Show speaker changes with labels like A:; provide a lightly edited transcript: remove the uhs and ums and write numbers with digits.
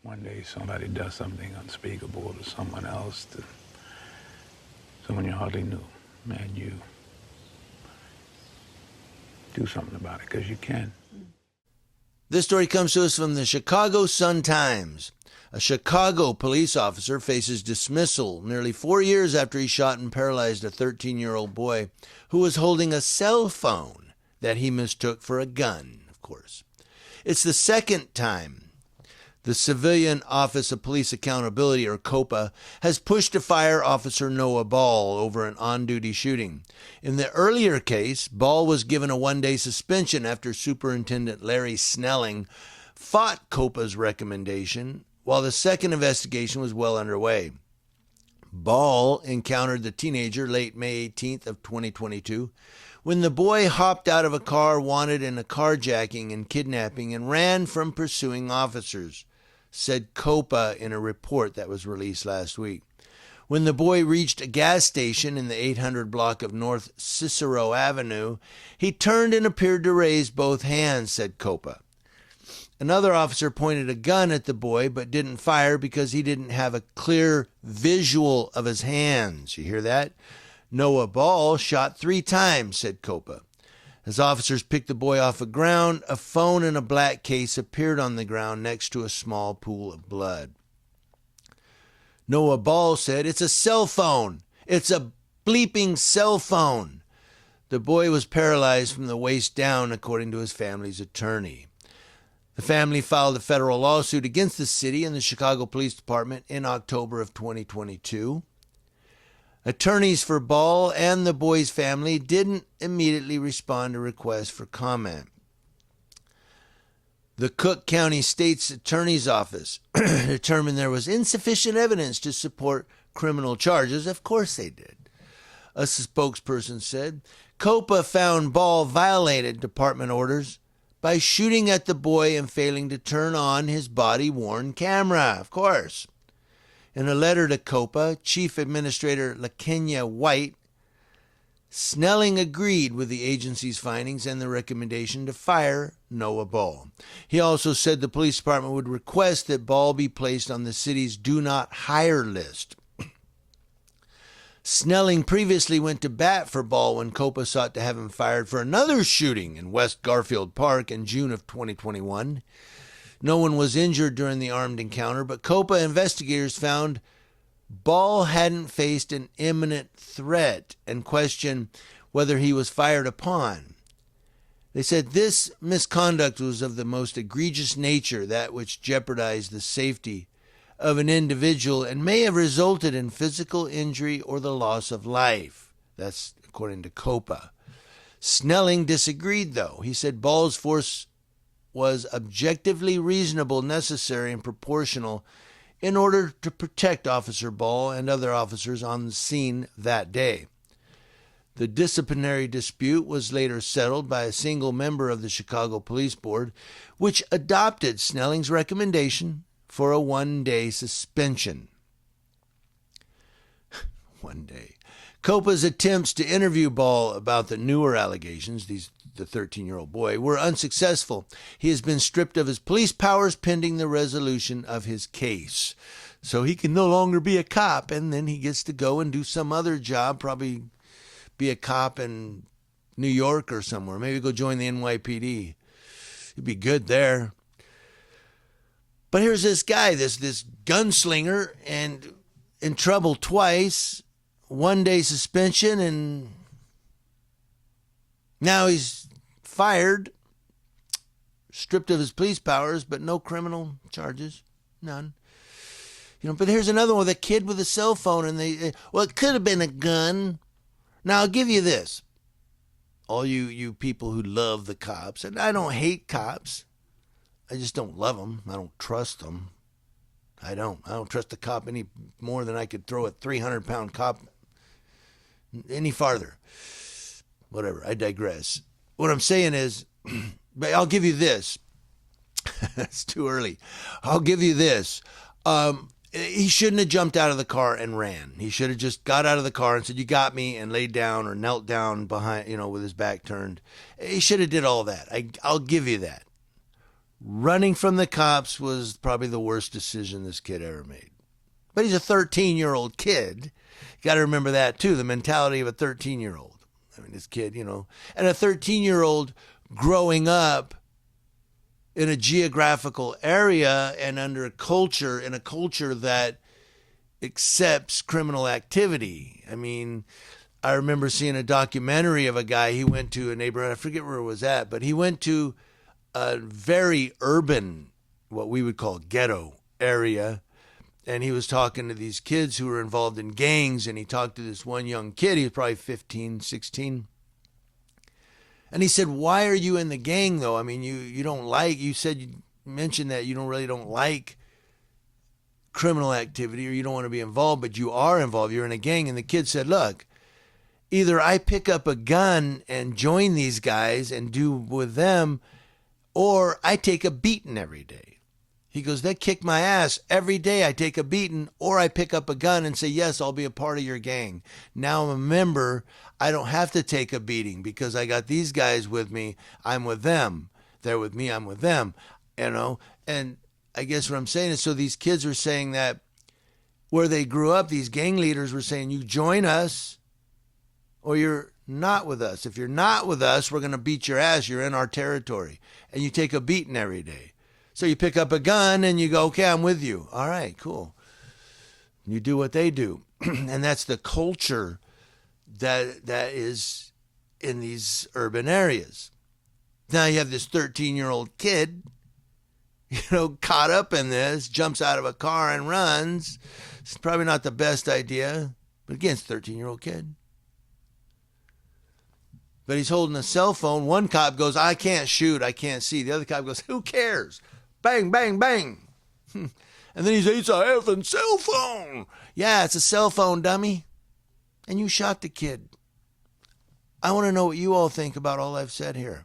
A: one day somebody does something unspeakable to someone else, to someone you hardly knew, and you do something about it, because you can.
B: This story comes to us from the Chicago Sun-Times. A Chicago police officer faces dismissal nearly 4 years after he shot and paralyzed a 13-year-old boy who was holding a cell phone that he mistook for a gun, of course. It's the second time the Civilian Office of Police Accountability, or COPA, has pushed to fire Officer Noah Ball over an on-duty shooting. In the earlier case, Ball was given a one-day suspension after Superintendent Larry Snelling fought COPA's recommendation, while the second investigation was well underway. Ball encountered the teenager late May 18th of 2022 when the boy hopped out of a car wanted in a carjacking and kidnapping and ran from pursuing officers, said COPA in a report that was released last week. When the boy reached a gas station in the 800 block of North Cicero Avenue, he turned and appeared to raise both hands, said COPA. Another officer pointed a gun at the boy but didn't fire because he didn't have a clear visual of his hands. You hear that? Noah Ball shot 3 times, said COPA. As officers picked the boy off the ground, a phone in a black case appeared on the ground next to a small pool of blood. Noah Ball said, "It's a cell phone. It's a bleeping cell phone." The boy was paralyzed from the waist down, according to his family's attorney. The family filed a federal lawsuit against the city and the Chicago Police Department in October of 2022. Attorneys for Ball and the boy's family didn't immediately respond to requests for comment. The Cook County State's Attorney's Office determined there was insufficient evidence to support criminal charges. Of course they did. A spokesperson said, COPA found Ball violated department orders by shooting at the boy and failing to turn on his body-worn camera. Of course. In a letter to COPA, Chief Administrator LaKenya White, Snelling agreed with the agency's findings and the recommendation to fire Noah Ball. He also said the police department would request that Ball be placed on the city's do not hire list. Snelling previously went to bat for Ball when COPA sought to have him fired for another shooting in West Garfield Park in June of 2021. No one was injured during the armed encounter, but COPA investigators found Ball hadn't faced an imminent threat and questioned whether he was fired upon. They said this misconduct was of the most egregious nature, that which jeopardized the safety of an individual and may have resulted in physical injury or the loss of life. That's according to COPA. Snelling disagreed, though. He said Ball's force was objectively reasonable, necessary, and proportional in order to protect Officer Ball and other officers on the scene that day. The disciplinary dispute was later settled by a single member of the Chicago Police Board, which adopted Snelling's recommendation for a one-day suspension. One day. COPA's attempts to interview Ball about the newer allegations, the 13-year-old boy, were unsuccessful. He has been stripped of his police powers pending the resolution of his case. So he can no longer be a cop, and then he gets to go and do some other job, probably be a cop in New York or somewhere. Maybe go join the NYPD. He'd be good there. But here's this guy, this gunslinger, and in trouble twice, one-day suspension, and now he's fired, stripped of his police powers, but no criminal charges, none. But here's another one, the kid with a cell phone, and well, it could have been a gun. Now, I'll give you this. All you people who love the cops, and I don't hate cops. I just don't love them. I don't trust them. I don't trust the cop any more than I could throw a 300-pound cop any farther. Whatever, I digress. What I'm saying is, but I'll give you this. It's too early. I'll give you this. He shouldn't have jumped out of the car and ran. He should have just got out of the car and said, "You got me," and laid down or knelt down behind, with his back turned. He should have did all that. I'll give you that. running from the cops was probably the worst decision this kid ever made. But he's a 13-year-old kid. You got to remember that, too, the mentality of a 13-year-old. I mean, this kid, and a 13-year-old growing up in a geographical area and under a culture, in a culture that accepts criminal activity. I mean, I remember seeing a documentary of a guy. He went to a neighborhood, I forget where it was at, but he went to a very urban, what we would call ghetto area, and he was talking to these kids who were involved in gangs, and he talked to this one young kid. He was probably 15, 16. And he said, why are you in the gang, though? I mean, you don't like, you mentioned that you don't like criminal activity, or you don't want to be involved, but you are involved. You're in a gang. And the kid said, look, either I pick up a gun and join these guys and do with them, or I take a beating every day. He goes, they kick my ass every day. I take a beating, or I pick up a gun and say, yes, I'll be a part of your gang. Now I'm a member. I don't have to take a beating because I got these guys with me. I'm with them. They're with me. I'm with them. And I guess what I'm saying is, so these kids are saying that where they grew up, these gang leaders were saying, you join us or you're not with us. If you're not with us, we're going to beat your ass. You're in our territory. And you take a beating every day. So you pick up a gun and you go, okay, I'm with you. All right, cool. You do what they do. And that's the culture that is in these urban areas. Now you have this 13-year-old kid, caught up in this, jumps out of a car and runs. It's probably not the best idea. But again, it's a 13-year-old kid. But he's holding a cell phone. One cop goes, I can't shoot, I can't see. The other cop goes, who cares? Bang, bang, bang. And then he says, it's a effing cell phone. Yeah, it's a cell phone, dummy. And you shot the kid. I want to know what you all think about all I've said here.